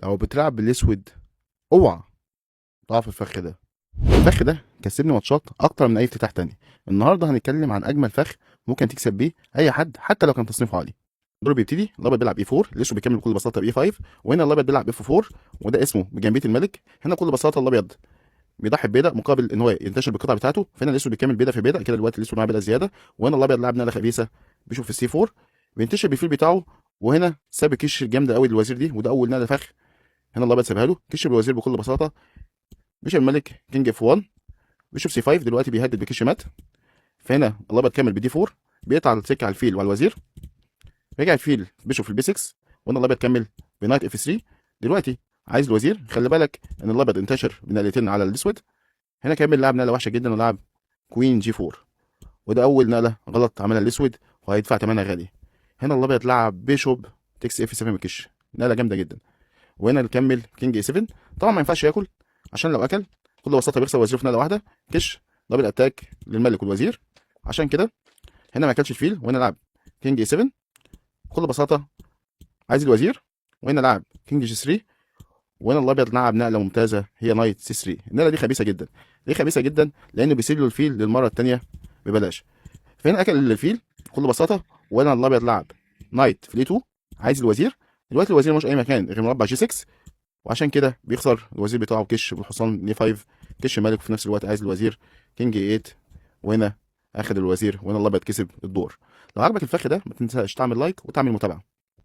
لو بتلعب بالاسود اوعى تقع في الفخ ده. الفخ ده كسبني ماتشات اكتر من اي افتتاح تاني. النهارده هنتكلم عن اجمل فخ ممكن تكسب بيه اي حد حتى لو كان تصنيفه عالي. الدور بيبتدي الابيض بيلعب اي 4، الاسود بيكمل بكل بساطه باي 5، وهنا الابيض بيلعب اف 4 وده اسمه بجنبيه الملك. هنا بكل بساطه الابيض بيضحي ببيضه مقابل ان هو ينتشر بالقطع بتاعته، فهنا الاسود بيكمل بيضه في بيضه كده. دلوقتي الاسود معاه بيضه زياده، وهنا الابيض لعب نقله خبيثه بيشوف في السي 4، بينتشر بالفيل بتاعه، وهنا ساب كيش جامده قوي للوزير دي، وده اول نقله فخ. هنا الابيض سابها له، كشف الوزير بكل بساطه، بيشوف الملك كينج اف 1، بيشوف سي 5، دلوقتي بيهدد بكش مات. فهنا الابيض كمل بدي 4، بيقطع السكه على الفيل وعلى الوزير، رجع الفيل بيشوف في البي 6، وهنا الابيض كمل بنايت اف 3. دلوقتي عايز الوزير، خلي بالك ان الابيض انتشر بنقلتين على الاسود. هنا كمل لعب نقله وحشه جدا ولعب كوين جي 4، وده اول نقله غلط عملها الاسود وهيدفع ثمنها غالي. هنا الابيض لعب بيشوب تكس اف 7 بكش، نقله جامده جدا. وهنا نكمل كينج اي 7. طبعا ما ينفعش ياكل، عشان لو اكل بكل بساطه بيخسر وزيره في نقله واحده. كش دبل اتاك للملك والوزير، عشان كده هنا ما اكلش الفيل، وهنا لعب كينج اي 7 بكل بساطه عايز الوزير، وهنا لعب كينج جي 3، وهنا الابيض لعب نقله ممتازه هي نايت سي 3. النقله دي خبيثه جدا. ليه خبيثه جدا؟ لانه بيسيب له الفيل للمره الثانيه ببلاش. فهنا اكل الفيل بكل بساطه، وهنا الابيض لعب نايت في 2 عايز الوزير. دلوقتي الوزير مش اي مكان غير مربع جي 6، وعشان كده بيخسر الوزير بتاعه كش بالحصان ليه 5. كش ملك في نفس الوقت عايز الوزير كينج 8، وهنا اخد الوزير، وهنا الابيض كسب الدور. لو عجبك الفخ ده ما تنساش تعمل لايك وتعمل متابعه.